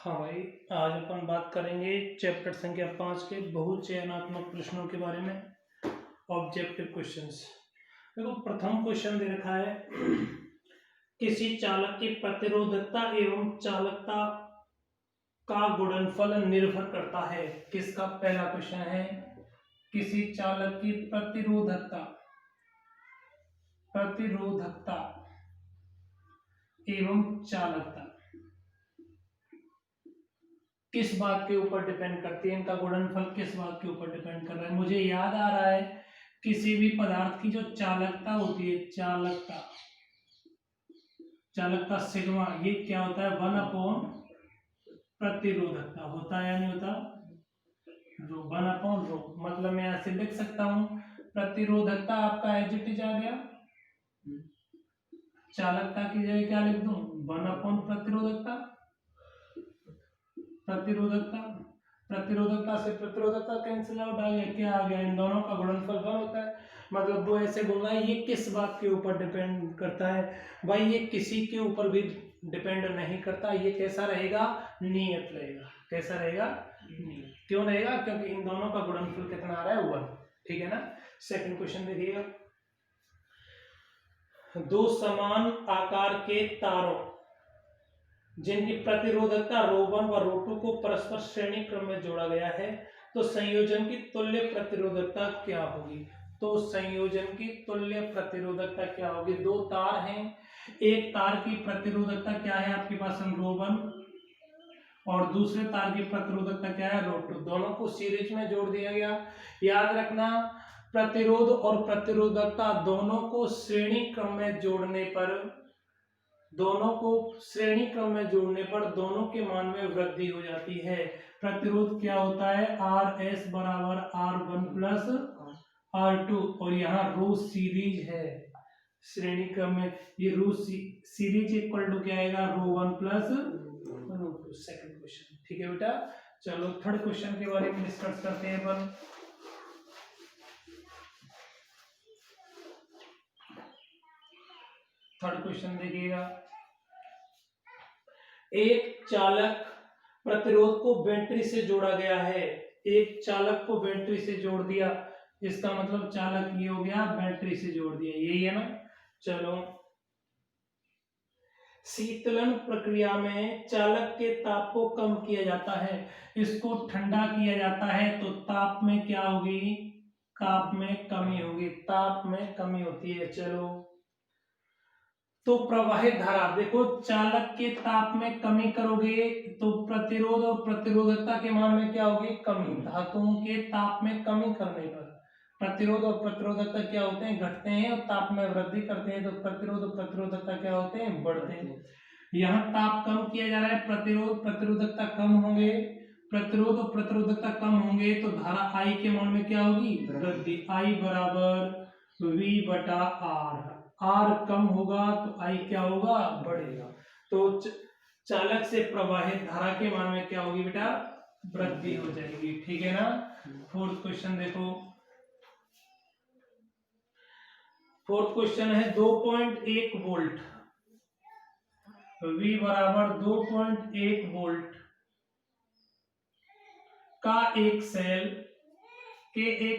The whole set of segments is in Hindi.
हाँ भाई, आज अपन बात करेंगे चैप्टर संख्या 5 के बहुचयनात्मक प्रश्नों के बारे में। Objective questions. देखो, प्रथम क्वेश्चन दे रखा है किसी चालक की प्रतिरोधकता एवं चालकता का गुणनफल निर्भर करता है। किसका? पहला क्वेश्चन है किसी चालक की प्रतिरोधकता एवं चालकता किस बात के ऊपर डिपेंड करती है, इनका गुणनफल किस बात के ऊपर डिपेंड कर रहा है। मुझे याद आ रहा है किसी भी पदार्थ की जो चालकता होती है, चालकता सिग्मा, ये क्या होता है? 1/, प्रतिरोधकता होता है या नहीं होता? रो 1/रो। मतलब मैं ऐसे लिख सकता हूं, प्रतिरोधकता आपका एज इट इज आ गया, चालकता की जगह क्या लिख दूं? 1/, प्रतिरोधकता से प्रतिरोधकता कैंसिल आउट आ गया, क्या आ गया? इन दोनों का गुणनफल 1 होता है। मतलब वो ऐसे बोलना है ये किस बात के ऊपर डिपेंड करता है? भाई ये किसी के ऊपर भी डिपेंड नहीं करता, ये कैसा रहेगा? नियत रहेगा। कैसा रहेगा? नियत। क्यों रहेगा? क्योंकि इन दोनों का गुणनफल कितना आ रहा है? 1। ठीक है ना। सेकंड क्वेश्चन देखिएगा, दो समान आकार के तारों जिनकी प्रतिरोधकता ρ1 व ρ2 को परस्पर श्रेणी क्रम में जोड़ा गया है, तो संयोजन की तुल्य प्रतिरोधकता क्या होगी? तो संयोजन की तुल्य प्रतिरोधकता क्या होगी? दो तार हैं, एक तार की प्रतिरोधकता क्या है आपके पास? ρ1, और दूसरे तार की प्रतिरोधकता क्या है? ρ2। दोनों को सीरीज में जोड़ दिया गया। याद रखना, प्रतिरोध और प्रतिरोधकता दोनों को श्रेणी क्रम में जोड़ने पर दोनों के मान में वृद्धि हो जाती है। प्रतिरोध क्या होता है? RS बराबर R1 प्लस R2, और यहाँ रो सीरीज है श्रेणी क्रम में, ये रो सीरीज इक्वल टू क्या आएगा? ρ1 प्लस ρ2। Second question. ठीक है बेटा, चलो थर्ड क्वेश्चन के बारे में डिस्कस करते हैं अपन। थर्ड क्वेश्चन देखिएगा, एक चालक प्रतिरोध को बैटरी से जोड़ा गया है। एक चालक को बैटरी से जोड़ दिया, इसका मतलब चालक ये हो गया, बैटरी से जोड़ दिया, यही है ना। चलो, शीतलन प्रक्रिया में चालक के ताप को कम किया जाता है, इसको ठंडा किया जाता है, तो ताप में क्या होगी? ताप में कमी होगी, ताप में कमी होती है। चलो, तो प्रवाहित धारा, देखो चालक के ताप में कमी करोगे तो प्रतिरोध और प्रतिरोधकता के मान में क्या होगी? कमी। धातुओं के ताप में कमी करने पर प्रतिरोध और प्रतिरोधकता क्या होते हैं? घटते हैं, और ताप में वृद्धि करते हैं, तो प्रतिरोध और प्रतिरोधकता क्या होते हैं? बढ़ते हैं। यहाँ ताप कम किया जा रहा है, प्रतिरोध प्रतिरोधकता कम होंगे, प्रतिरोध और प्रतिरोधकता कम होंगे, तो धारा I के मान में क्या होगी? वृद्धि। I बराबर V/R। R कम होगा तो I क्या होगा? बढ़ेगा। तो चालक से प्रवाहित धारा के मान में क्या होगी बेटा? वृद्धि हो जाएगी। ठीक है ना। फोर्थ क्वेश्चन देखो, फोर्थ क्वेश्चन है 2.1 वोल्ट, V बराबर 2.1 वोल्ट का एक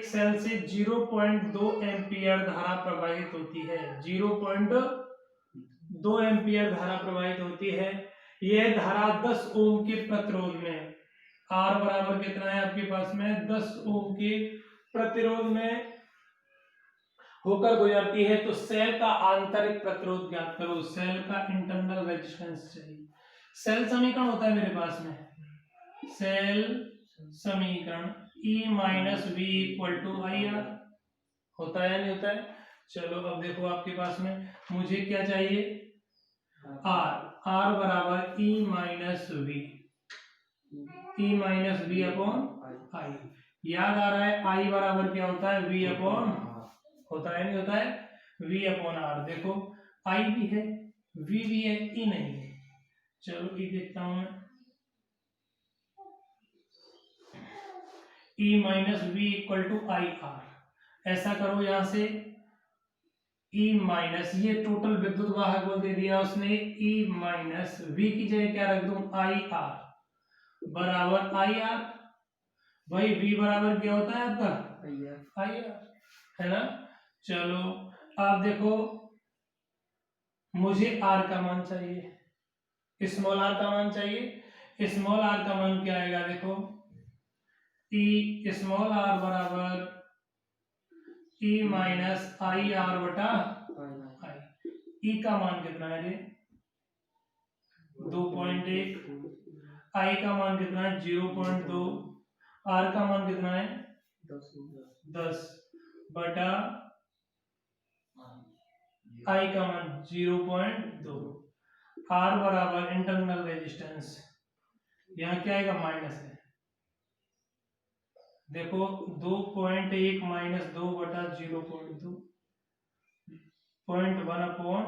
सेल से 0.2 एम्पियर धारा प्रवाहित होती है। 0.2 एम्पियर धारा प्रवाहित होती है। यह धारा 10 ओम के प्रतिरोध में, R बराबर कितना है आपके पास में? 10 ओम के प्रतिरोध में होकर गुजरती है, तो सेल का आंतरिक प्रतिरोध ज्ञात करो। सेल का इंटरनल रेजिस्टेंस चाहिए। सेल समीकरण होता है मेरे पास में, सेल समीकरण E minus V equal to IR होता है या नहीं होता है? चलो, अब देखो आपके पास में मुझे क्या चाहिए? R बराबर E minus V upon I। याद आ रहा है I बराबर क्या होता है? V अपॉन, होता है नहीं होता है? V upon R। देखो I भी है, V भी है, E नहीं है। चलो E देखता हूं मैं, E minus V equal to IR। ऐसा करो, यहां से E माइनस, ये टोटल विद्युत वाहक बल दे दिया उसने, E माइनस V की जगह क्या रख दूं? IR। बराबर आई आर। भाई V बराबर क्या होता है आपका? आई आर, है ना। चलो आप देखो, मुझे R का मान चाहिए, स्मॉल r का मान चाहिए। स्मॉल r का मान क्या आएगा देखो, E स्मॉल r बराबर E माइनस आई आर बटा आई। E का मान कितना है जी? 2.1। I का मान कितना है? 0.2। R का मान कितना है? 10 बटा I का मान 0.2। R बराबर इंटरनल रेजिस्टेंस, यहाँ क्या आएगा? माइनस है। देखो 2.1 माइनस 2 बटा 0.2, 0.1 अपॉन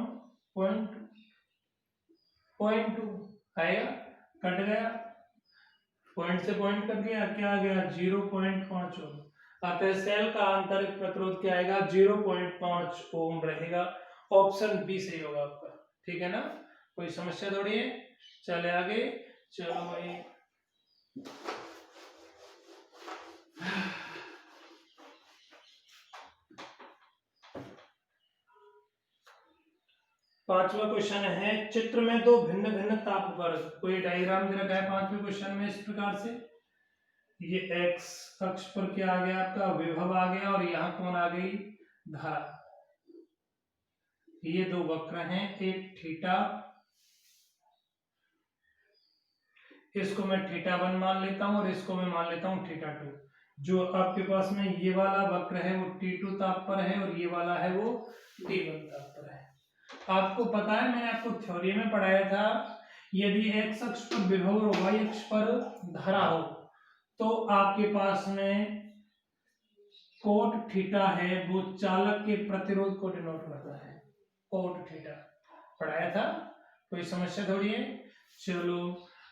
0.2 आएगा, कट गया, पॉइंट से पॉइंट कट गया, क्या आ गया? 0.5 ओम। अतः सेल का आंतरिक प्रतिरोध क्या आएगा? 0.5 ओम रहेगा। ऑप्शन बी सही होगा आपका, ठीक है ना, कोई समस्या थोड़ी है। चले आगे, चलो भाई पांचवा क्वेश्चन है, चित्र में दो भिन्न भिन्न ताप वर्ग, कोई डायग्राम दे रखा है पांचवें क्वेश्चन में इस प्रकार से। ये एक्स अक्ष पर क्या आ गया आपका? विभव आ गया, और यहाँ कौन आ गई? धारा। ये दो वक्र हैं, एक थीटा, इसको मैं θ1 मान लेता हूं, और इसको मैं मान लेता हूं θ2। जो आपके पास में ये वाला वक्र है वो T2 ताप पर है, और ये वाला है वो T1 ताप पर है। आपको पता है, मैंने आपको थ्योरी में पढ़ाया था, यदि एक्स अक्ष पर विभव और वाई अक्ष पर धारा हो तो आपके पास में कोट थीटा है, वो चालक के प्रतिरोध को डिनोट करता है। कोट थीटा पढ़ाया था, कोई समस्या थोड़ी है। चलो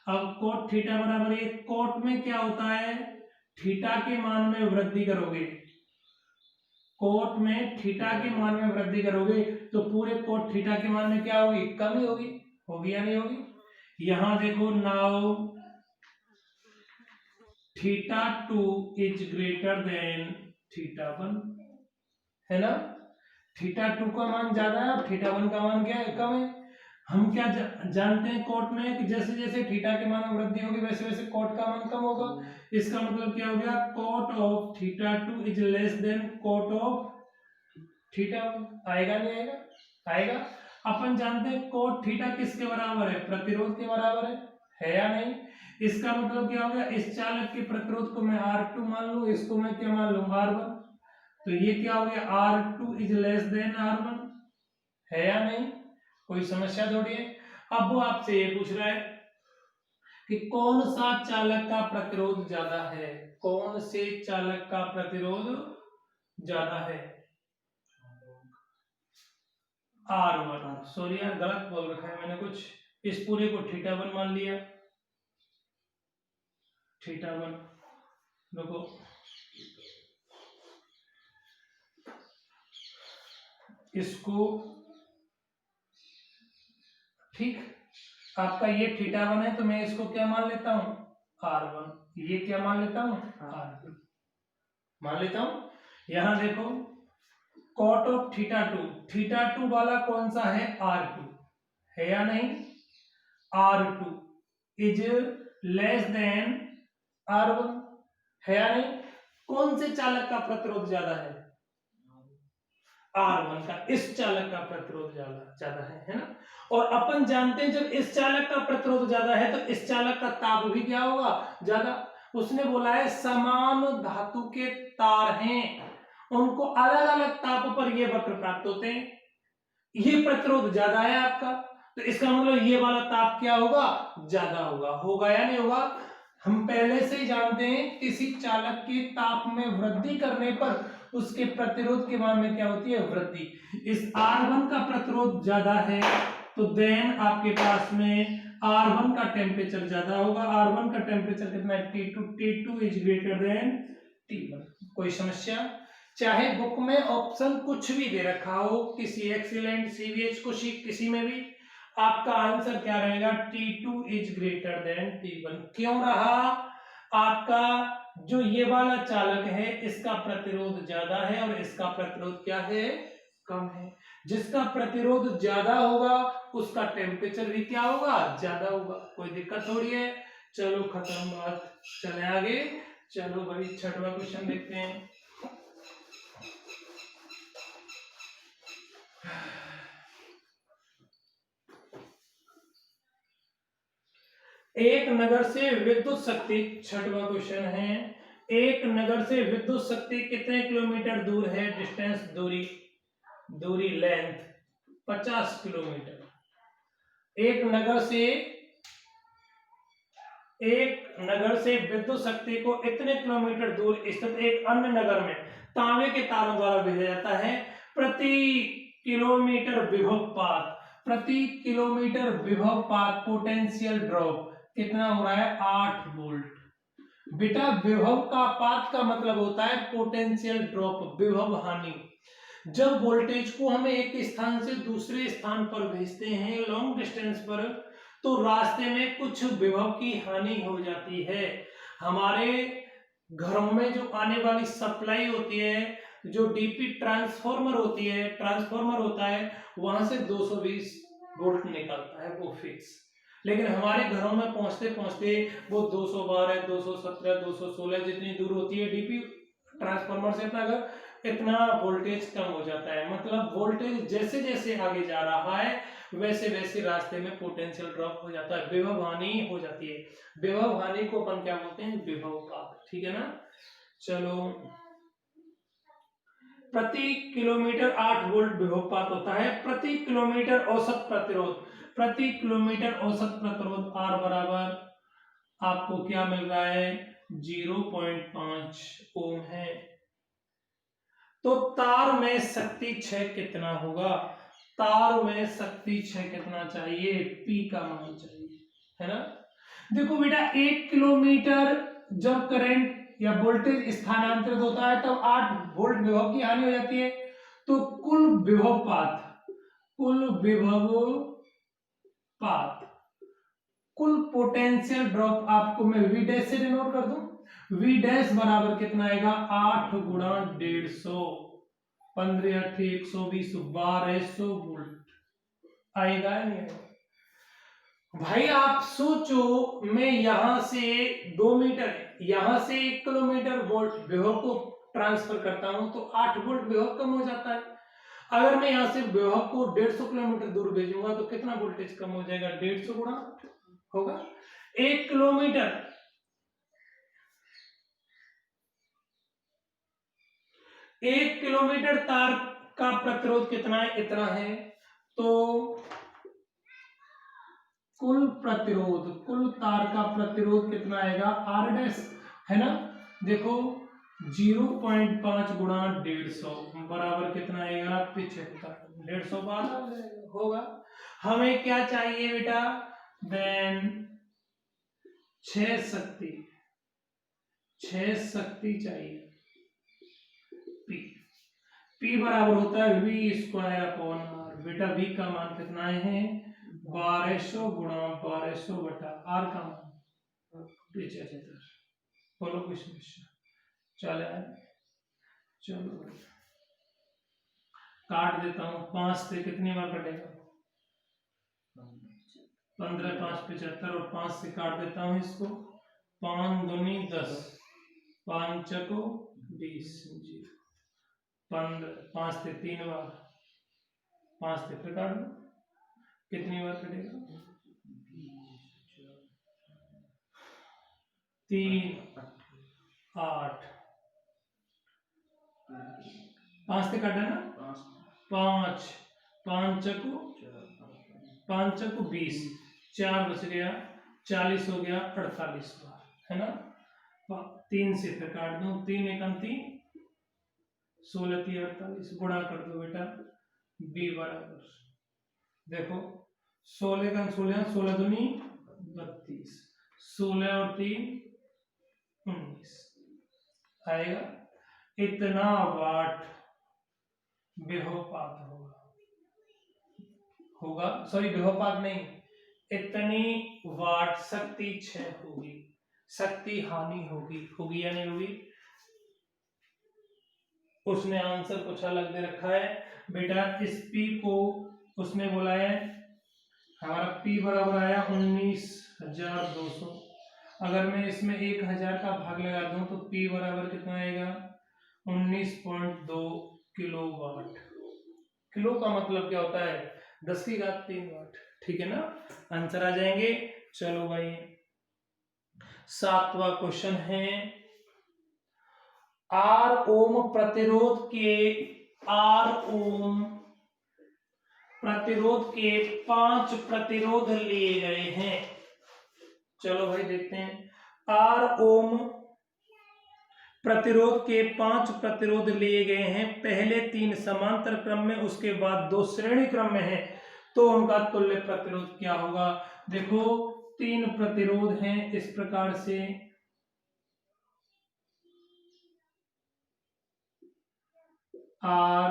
अब कोट थीटा बराबर ये, कोट में क्या होता है? थीटा के मान में वृद्धि करोगे, कोट में थीटा के मान में वृद्धि करोगे तो पूरे कोट थीटा के मान में क्या होगी? कमी होगी। होगी या नहीं होगी? यहां देखो, नाउ θ2 इज ग्रेटर देन θ1, है ना। θ2 का मान ज्यादा है और θ1 का मान क्या है? कम है। हम क्या जानते हैं कोट में कि जैसे जैसे थीटा के मान में वृद्धि होगी वैसे वैसे कोट का मान कम होगा। इसका मतलब क्या हो गया? Cot of θ2 is less than cot of θ1। आएगा नहीं आएगा? आएगा। अपन जानते हैं कोट थीटा किसके बराबर है? प्रतिरोध के बराबर है या नहीं? इसका मतलब क्या हो गया? इस चालक के प्रतिरोध को मैं R2 मान लूं, इसको मैं क्या मान लूं? R1। तो ये क्या हो गया? R2 is less then R1, है या नहीं? कोई समस्या थोड़ी है। अब वो आपसे ये पूछ रहा है कि कौन सा चालक का प्रतिरोध ज्यादा है? कौन से चालक का प्रतिरोध ज्यादा है? R1। सॉरी यार, गलत बोल रखा है मैंने कुछ, इस पूरे को θ1 मान लिया। θ1 देखो, इसको ठीक, आपका ये θ1 है तो मैं इसको क्या मान लेता हूं? R1। ये क्या मान लेता हूं? R2 मान लेता हूं। यहां देखो, कॉट ऑफ θ2 वाला कौन सा है? R2, है या नहीं? R2 is less then R1, है या नहीं? कौन से चालक का प्रतिरोध ज्यादा है? R1 का, इस चालक का प्रतिरोध ज्यादा है ना। और अपन जानते हैं जब इस चालक का प्रतिरोध ज्यादा है तो इस चालक का ताप भी क्या होगा? ज्यादा। उसने बोला है समान धातु के तार हैं, उनको अलग अलग ताप पर ये वक्र प्राप्त होते हैं। ये प्रतिरोध ज्यादा है आपका, तो इसका मतलब ये वाला ताप क्या होगा? ज्यादा होगा। होगा या नहीं होगा? हम पहले से ही जानते हैं किसी चालक के ताप में वृद्धि करने पर उसके प्रतिरोध के मान में क्या होती है? वृद्धि। इस R1 का प्रतिरोध ज्यादा है तो देन आपके पास में R1 का टेम्परेचर ज्यादा होगा। R1 का टेम्परेचर कितना है? T2 is greater than T1। कोई समस्या? चाहे बुक में ऑप्शन कुछ भी दे रखा हो, किसी एक्सीलेंट, CVH, कुछ किसी में भी, आपका आंसर क्या रहेगा, T2 is greater than T1। क्यों रहा, आपका जो ये वाला चालक है इसका प्रतिरोध ज्यादा है और इसका प्रतिरोध क्या है, कम है। जिसका प्रतिरोध ज्यादा होगा उसका टेम्परेचर भी क्या होगा, ज्यादा होगा। कोई दिक्कत हो रही है, चलो खत्म बात, चले आगे। चलो भाई छठवां क्वेश्चन देखते हैं। एक नगर से विद्युत शक्ति, छठवां क्वेश्चन है, एक नगर से विद्युत शक्ति कितने किलोमीटर दूर है, डिस्टेंस, दूरी, दूरी लेंथ 50 किलोमीटर। एक नगर से विद्युत शक्ति को इतने किलोमीटर दूर स्थित एक अन्य नगर में तांबे के तारों द्वारा भेजा जाता है। प्रति किलोमीटर विभवपात, प्रति किलोमीटर विभवपात पोटेंशियल ड्रॉप कितना हो रहा है, 8 वोल्ट। बेटा विभव का पात का मतलब होता है पोटेंशियल ड्रॉप, विभव हानि। जब वोल्टेज को हमें एक स्थान से दूसरे स्थान पर भेजते हैं लॉन्ग डिस्टेंस पर, तो रास्ते में कुछ विभव की हानि हो जाती है। हमारे घरों में जो आने वाली सप्लाई होती है, जो डीपी ट्रांसफॉर्मर होती है, ट्रांसफॉर्मर होता है, वहां से 220 वोल्ट निकलता है, वो फिक्स। लेकिन हमारे घरों में पहुंचते पहुंचते वो 212, 217, 216 जितनी दूर होती है डीपी ट्रांसफॉर्मर से अपना घर, इतना वोल्टेज कम हो जाता है। मतलब वोल्टेज जैसे जैसे आगे जा रहा है वैसे वैसे रास्ते में पोटेंशियल ड्रॉप हो जाता है, विभव हानि हो जाती है। विभव हानि को अपन क्या बोलते हैं, विभवपात, ठीक है ना। चलो, प्रति किलोमीटर 8 वोल्ट विभवपात होता है। प्रति किलोमीटर औसत प्रतिरोध, प्रति किलोमीटर औसत प्रतिरोध R बराबर आपको क्या मिल रहा है, 0.5 ओम है। तो तार में शक्ति क्षय कितना होगा, तार में शक्ति क्षय कितना चाहिए, P का मान चाहिए, है ना। देखो बेटा 1 किलोमीटर जब करंट या वोल्टेज स्थानांतरित होता है तब 8 वोल्ट विभव की हानि हो जाती है। तो कुल विभव पात, कुल विभव पात, कुल पोटेंशियल ड्रॉप आपको मैं V डैश से डिनोट कर दूं, V डैश बराबर कितना आएगा, 8 गुणा 150, 15 8 120, 1200 वोल्ट आएगा या नहीं आएगा। भाई आप सोचो, मैं यहां से 2 मीटर, यहां से 1 किलोमीटर वोल्ट विभव को ट्रांसफर करता हूं तो 8 वोल्ट विभव कम हो जाता है। अगर मैं यहां से विभव को 150 किलोमीटर दूर भेजूंगा तो कितना वोल्टेज कम हो जाएगा, 150 गुणा होगा। 1 किलोमीटर, 1 किलोमीटर तार का प्रतिरोध कितना है, इतना है। तो कुल प्रतिरोध, कुल तार का प्रतिरोध कितना आएगा, R डैश, है ना। देखो 0.5 गुणा 150 बराबर कितना आएगा, 75, 150 बार होगा। हमें क्या चाहिए बेटा, देन 6 शक्ति, 6 शक्ति चाहिए। P बराबर होता है V²/R। बेटा V का मान कितना है, 1200 गुणा 1200 बटा R का मान 75। बोलो कोई समस्या, चले चलो काट देता हूँ। 5 से कितनी बार कटेगा, 15, 5 75 और 5 से काट देता हूँ इसको, 5 दूनी 10, 5 चको 20, 15, 5 से 3 बार, 5 से फिर काट दो, कितनी बार कटेगा, 3 8, 5 से काटा ना, 5 5 चको 5 चको 20, 4 बच गया, 40 हो गया 48 बार, है ना। 3 से फिर काट दो, 3 एकम 3, 16 3 48, गुणा कर दो बेटा, B बराबर देखो 16 का 16, 16 दूनी 32, 16 और 3 19 आएगा। इतना वाट विभवपात होगा, होगा, सॉरी विभवपात नहीं, इतनी वाट शक्ति क्षय होगी, शक्ति हानि होगी, होगी या नहीं होगी। उसने आंसर कुछ अलग दे रखा है बेटा, इस P को उसने बोला है, हमारा P बराबर आया 19,200। अगर मैं इसमें 1000 का भाग लगा दूं तो P बराबर कितना आएगा, 19.2 किलोवाट। किलो का मतलब क्या होता है, 10⁻³ वाट, ठीक है ना, आंसर आ जाएंगे। चलो भाई 7वां क्वेश्चन है, R ओम प्रतिरोध के 5 प्रतिरोध लिए गए हैं। चलो भाई देखते हैं, R ओम प्रतिरोध के 5 प्रतिरोध लिए गए हैं, पहले 3 समांतर क्रम में, उसके बाद 2 श्रेणी क्रम में है, तो उनका तुल्य प्रतिरोध क्या होगा। देखो 3 प्रतिरोध हैं इस प्रकार से, R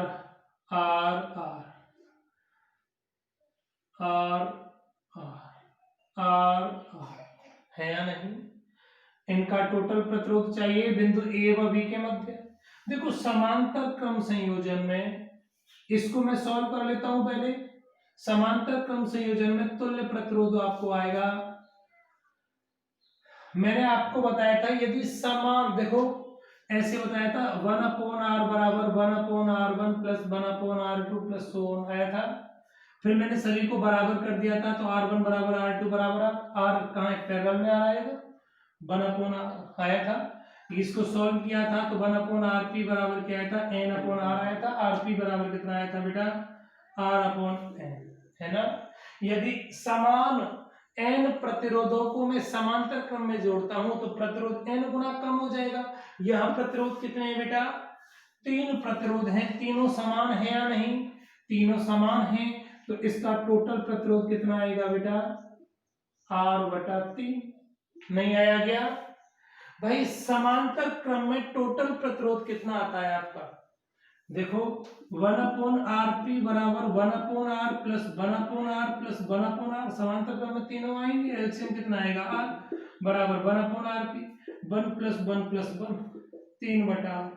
R R R R R है या नहीं, इनका टोटल प्रतिरोध चाहिए बिंदु ए व बी के मध्य। देखो समांतर क्रम संयोजन में, इसको मैं सॉल्व कर लेता हूं पहले। समांतर क्रम संयोजन में तुल्य प्रतिरोध आपको आएगा, मैंने आपको बताया था यदि समान, देखो ऐसे बताया था 1/r बराबर 1/r1 plus 1/r2 plus so on आया था, फिर मैंने सभी को बराबर कर दिया था, तो r1 बराबर r2 बराबर r कहाँ पैरेलल में आ आएगा, 1/r आया था। इसको सॉल्व किया था तो 1/rp बराबर क्या आया था, n/r आया था, rp बराबर कितना आया था बेटा, r/n, है ना। यदि समान n प्रतिरोधों को मैं समांतर क्रम में जोड़ता हूं तो प्रतिरोध n गुना कम हो जाएगा। यह प्रतिरोध कितने हैं बेटा, 3 प्रतिरोध हैं, तीनों समान है या नहीं, तीनों समान हैं, तो इसका टोटल प्रतिरोध कितना आएगा बेटा, R/3। नहीं आया क्या भाई, समांतर क्रम में टोटल प्रतिरोध कितना आता है आपका, देखो 1/rp बराबर 1/r plus 1/r plus 1/r, समांतर क्रम में तीनों आएंगे, एलसीएम कितना आएगा, r बराबर 1/rp, 1 प्लस 1 प्लस 1, 3/r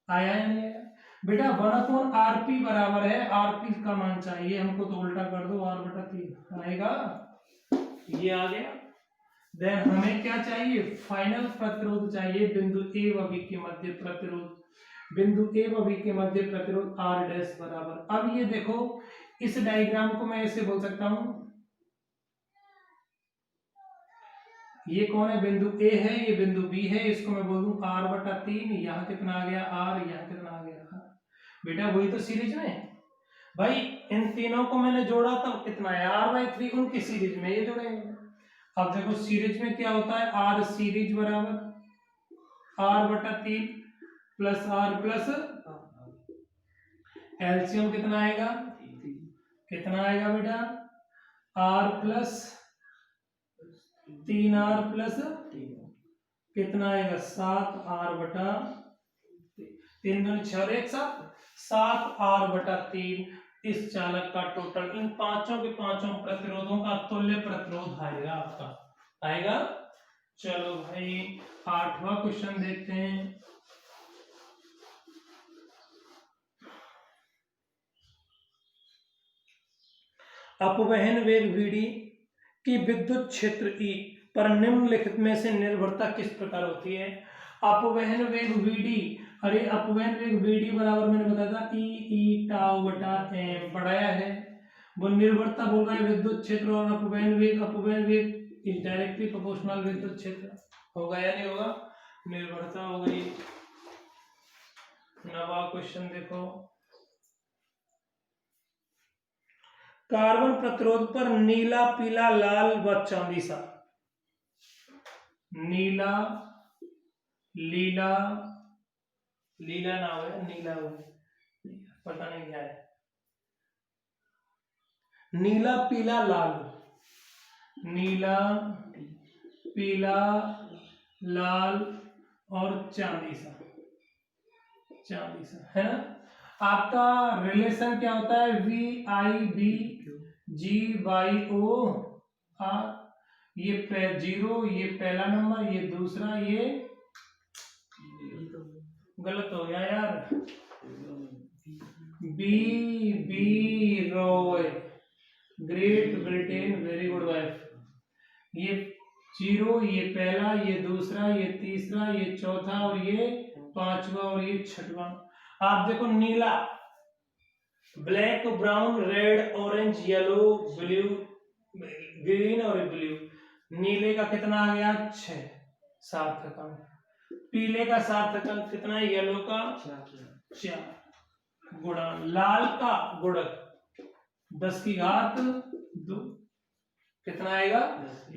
आया है नहीं आया बेटा। 1/rp बराबर है, rp का मान चाहिए हमको, तो उल्टा कर दो, r/3 आएगा, ये आ गया। देन हमें क्या चाहिए, फाइनल प्रतिरोध चाहिए बिंदु ए व बी के मध्य प्रतिरोध, बिंदु ए व बी के मध्य प्रतिरोध R डैश बराबर। अब ये देखो इस डायग्राम को मैं ऐसे बोल सकता हूं, ये कौन है, बिंदु ए है, ये बिंदु बी है, इसको मैं बोल दूं R/3, यहाँ कितना आ गया R, यहाँ कितना आ गया R। बेटा वही तो सीरीज में भाई, इन तीनों को मैंने जोड़ा तब कितना है R/3, उनकी सीरीज में ये जोड़ेंगे। अब देखो सीरीज में क्या होता है, R सीरीज बराबर R/3 plus R plus, LCM कितना आएगा, कितना आएगा बेटा, R प्लस 3R प्लस कितना आएगा, 7R/3, 3 2 6 1 7R/3। इस चालक का टोटल, इन पांचों के पांचों प्रतिरोधों का तुल्य प्रतिरोध आएगा आपका, आएगा। चलो भाई 8वां क्वेश्चन देखते हैं, अपवहन वेग Vd की विद्युत क्षेत्र E पर निम्नलिखित में से निर्भरता किस प्रकार होती है। अपवहन वेग Vd, अरे अपवहन वेग Vd बराबर मैंने बताया था E τ/m पढ़ाया है। वो निर्भरता बोल रहा है विद्युत क्षेत्र और अपवहन वेग इज डायरेक्टली प्रोपोर्शनल विद्युत क्षेत्र, होगा या नहीं होगा, निर्भरता हो गई। 9वां क्वेश्चन देखो, कार्बन प्रतिरोध पर नीला पीला लाल व चांदी सा, नीला लीला लीला ना हो, नीला हो, पता नहीं क्या है, नीला पीला लाल, नीला पीला लाल और चांदी सा, चांदी सा है ना। आपका रिलेशन क्या होता है, VIB GYO R, ये 0, ये पहला नंबर, ये दूसरा, ये गलत हो गया यार, BB Roy, great Britain, very good wife, ये 0, ये पहला, ये दूसरा, ये तीसरा, ये चौथा, और ये पांचवा, और ये छठवां। आप देखो नीला, black, brown, red, orange, yellow, blue, green और ब्लू। नीले का कितना आ गया, 6 सार्थक अंक। पीले का सार्थक अंक कितना है, येलो का 4 गुणा, लाल का गुणक 10 की घात 2, कितना आएगा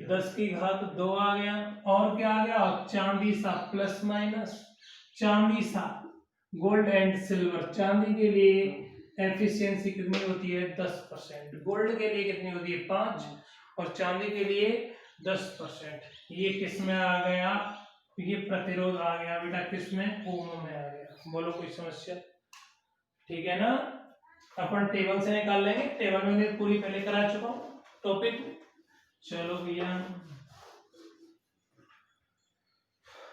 10 की घात 2 आ गया। और क्या आ गया, चांदी सा प्लस माइनस, चांदी सा, गोल्ड एंड सिल्वर। चांदी के लिए एफिशिएंसी कितनी होती है, 10%। गोल्ड के लिए कितनी होती है, 5, और चांदी के लिए 10%। ये किस में आ गया, ये प्रतिरोध आ गया बेटा, किस में, ओम में आ गया। बोलो कोई समस्या, ठीक है ना। अपन टेबल से निकाल लेंगे, टेबल में पूरी पहले करा चुका हूं टॉपिक। चलो भैया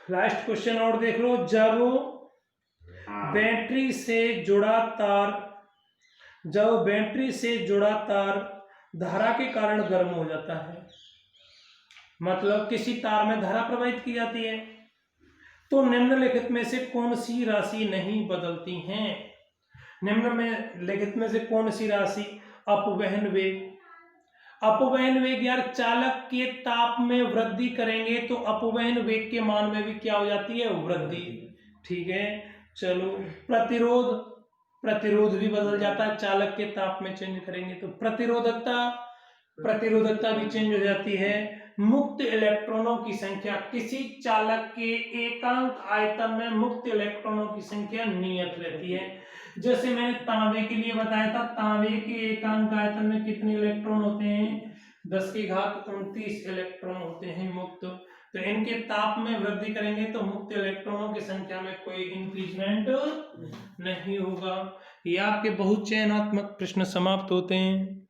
लास्ट क्वेश्चन और देख लो। जब बैटरी से जुड़ा तार धारा के कारण गर्म हो जाता है, मतलब किसी तार में धारा प्रवाहित की जाती है, तो निम्नलिखित में से कौन सी राशि नहीं बदलती हैं। निम्नलिखित में से कौन सी राशि, अपवहन वेग। अपवहन वेग यार, चालक के ताप में वृद्धि करेंगे तो अपवहन वेग के मान में भी क्या हो जाती है, वृद्धि, ठीक है। चलो प्रतिरोध भी बदल जाता है, चालक के ताप में चेंज करेंगे तो प्रतिरोधकता भी चेंज हो जाती है। मुक्त इलेक्ट्रॉनों की संख्या, किसी चालक के एकांक आयतन में मुक्त इलेक्ट्रॉनों की संख्या नियत रहती है। जैसे मैंने तांबे के लिए बताया था, तांबे के एकांक आयतन में कितने इलेक्ट्रॉन होते हैं, 10 की घात 29 इलेक्ट्रॉन होते हैं मुक्त। तो इनके ताप में वृद्धि करेंगे तो मुक्त इलेक्ट्रॉनों की संख्या में कोई इंक्रीजमेंट नहीं होगा। ये आपके बहुचयनात्मक प्रश्न समाप्त होते हैं।